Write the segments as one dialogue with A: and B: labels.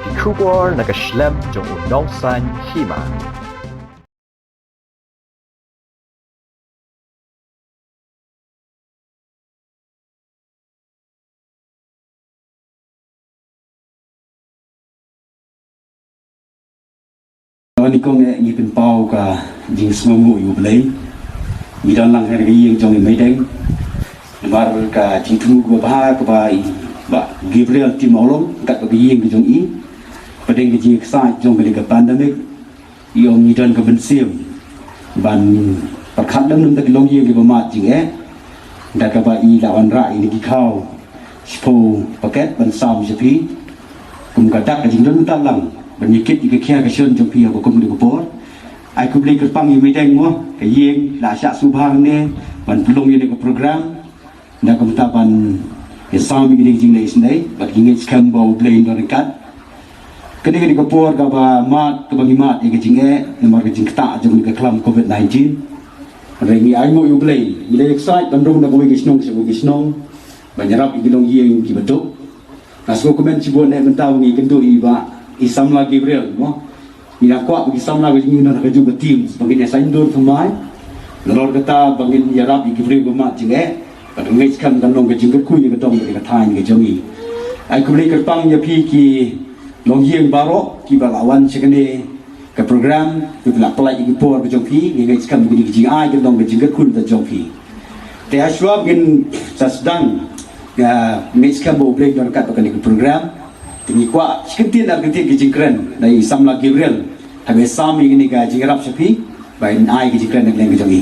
A: di kubor na Khlam jong unong san Hima.
B: Ni kong ni pen pau ka jing semumu yu belai ni dan lang hari yang jong mai deng mar ka jing tu go ba ka bai ba Gabriel timolong kat ka yang jong i padeng ji sa jong beli ka pandemic yong ni dan ka ben sim ban perkhat dam nam tak long yang ki ba mat jing da ka ba i lawan ra ini ki khau spo paket ban sam jepi kum ka dak ka jing dan ta lang menyikit jika kia kesun jom pihak hukum di kupor, aku beli kerpang yang medeng mo, kayeng lah syak subhang ni, ban pelong yang ke program, dah kemutapan kesam yang jing lay sendai, bagi ngej Kham bau beli indonekat, kini di kupor kaba mat kebangi mat yang kejing nomor kejing ketak jom ke Khlam COVID-19, rengi aimo yang beli, bila excited bandung nak bagi kisnong, banyarap ikilong yang kibatuk, nasko komen cibon ni bentau ni kentu iba. Isamla Gabriel, mo, ina kuat bagi Isamla bagi ni nak kerja tim, bagi saya indur semai, lalu kata bagi Arab Gabriel bermat jengek, pada ngej Kham dan long kerja kuy yang kedong bagi katain kerja ni. Aku beli kerpang ya pi ki long yang baru, ki balawan sekali ke program, ki belak pelai ki por kerja pi, ngej Kham bagi kerja ai kedong kerja kuy kerja pi. Tapi aswab gin sedang ngej Kham bawa beli dekat bagi program. Ini kuat sekentin nak ketik kejingkran dari Samla Gabriel habis sami ini ke jingrap sepi bain ai kejingkran nak lagi jangi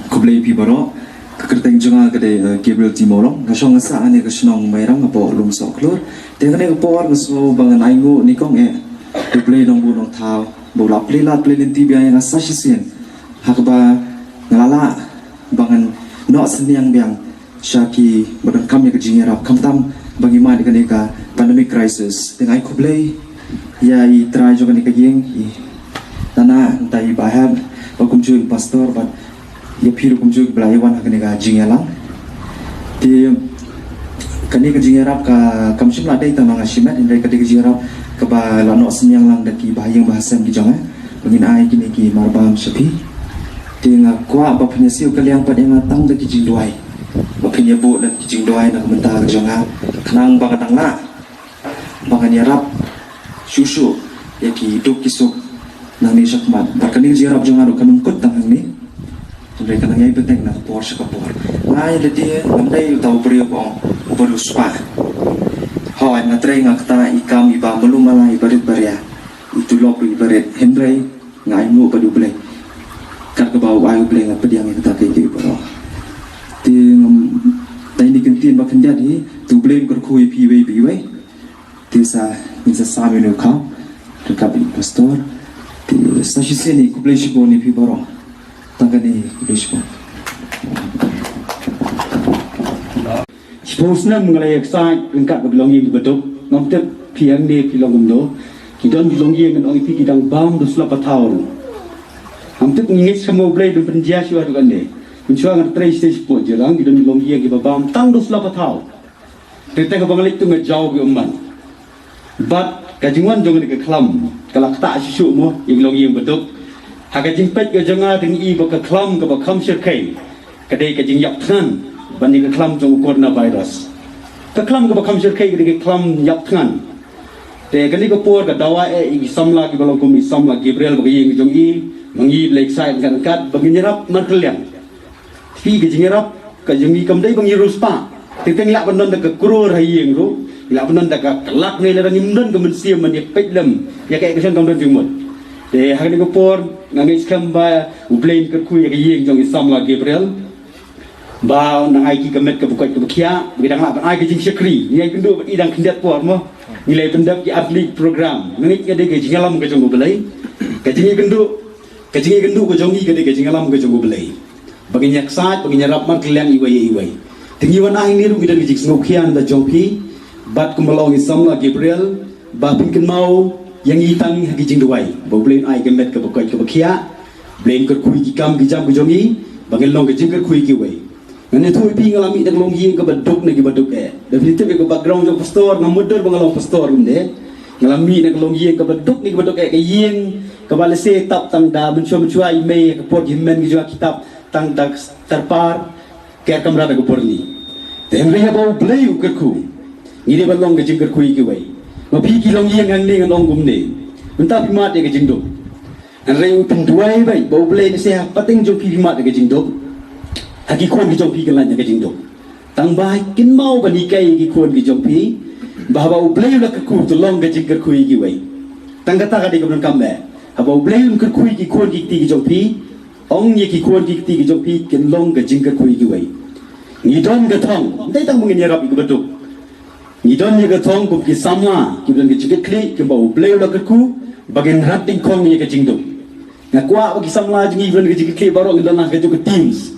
C: kublai pi baro kerteng junga kede Gabriel timolong ngasong ngasa ane kesenong mairang apo lum soklur tengane por ngaso bangan aingu nikong kublai dong bu dong thau bola plelat plelenti biang ngasa sisen hakba ngalala bangan no seniang biang syaki bodan kami kejingerap kamtam bagaimana dengan eka pandemic crisis dengan aku beli ya i try juga nika yang i nana entah i bahab bakum cuy pastor but ya piru kum cuy belayawan akan nika jingelang di kani ke jingerap ka kamsim lada ita mangasimat indai kadi ke jingerap ke ba lano senyang lang daki bahayang bahasan ki jonga bangin ai kini ki marbam sepi di ngakwa ba penyesiu kaliang pada yang tang daki jingduai bapaknya bu dan kijing doai nak mentah kejonga kenang bangat angna bangan yarap susu yaki hidup kisuk nang ni sakmat barkani jarap jonga do kanum kut tang ni sampai kanang ai beteng nak por sakapor ngai ledi lamdai tau beri ko baru spa hoi na treng akta ikam iba belum malai barit baria itu lok barit hendrai ngai mu padu bleng kar ke bau ayu bleng apa dia kita ke baro tay ni kentin ba kendia di tu blame kor khui pi we bi we ti sa ni sa sa me no ka to ka bi pastor ti sa shi se ni ku blame shi bo ni pi baro tanga ni ku blame shi bo
B: suppose na mengalai excited engkat belong yang betul ngam te piang ni pi long do ki don belong yang on pi ki dang bam do slap taur ham te ngis samo blame do penjia shi wa do kan ni Mencuang ada 3 stage pun je lang di dalam longia kita bam tang dos lapa tahu. Kita ke bangalik tu ngejauh ke umat. But kajingan jangan ke Khlam. Kalau tak susu mu yang longia betul. Hak kajing pet ke jangan dengan i ke Khlam ke Kham Shyrkhei. Kadai kajing yak Thngan banding ke Khlam jong coronavirus. Ke Khlam ke Kham Shyrkhei ke Khlam yak Thngan. Te kali ke por ke dawa i Samla ke balong kum Samla Gabriel bagi yang jong i mengi lek sai kan kat bagi nyerap markelian. Pi ke jingerap ke jengi kamdai bang Yeruspa tentang lak benon dak krur hayeng ru lak benon dak kelak ni ladang imdan ke mensia men ya pedlem ya kayak kesan kamdan jumut de hak ni ko por ngangis kamba ublain ke kui ke yeng jong Samla Gabriel ba nang ai ki kemet ke bukai ke bekia bidang lak ai ke jing Shyrkhei ni ai pindu idang kendat por mo nilai pendap ki atlet program ngit ke de ke jingalam ke jong belai ke jingi kendu ke jongi ke de ke jingalam ke jong belai bagi nyaksat bagi nyarap man kalian iwai tinggiwan aing ni ru gidan gijik snokian da jongpi bat kumalong Samla Gabriel ba pinken mau yang itang gijing duai bo blain ai gemet ke bokai ke bakia blain ke kui ki kam gijam ke jongi bagi long gijing ke kui ki wai Ngani tu pi ngalami dak long yeng ke baduk ni ke baduk definitif ke background jo pastor ngamudur bangalong pastor umde ngalami dak long yeng ke baduk ni ke baduk ke yeng ke balese tap tang da mencua ime ke pot himen ke jua kitab tang dak terpar ke kamera dak porni temri ha bau bleu ke ku ni de balong ke jingker ku ki wai ma pi ki long yeng ang ni ngang gumne entah pi mat ke jingdo an reu pinduai bai bau bleu ni se pating jo pi mat ke jingdo Haki kuan ki jong pi kan lanya ke jingdo. Tang bai kin mau bani kai ki kuan ki jong pi. Bahwa ublei la ke ku tu long ke jingker kui ki wei. Tang kata ka de kan kambe. Haba ublei ke kui ki kuan ki ti ki jong pi. Ong ye ki kuan ki ti ki jong pi kin long ke jingker kui ki wei. Ni don ke thong, dai tang mungin yarap ki betuk. Ni don ye ke thong ku ki sama ki don ki jingker kli ki ba ublei la ke ku bagen rat ting kong ye ke jingdo. Ngakwa ki samla jingi don ke jingker kli baro ngi don na ke jo ke teams.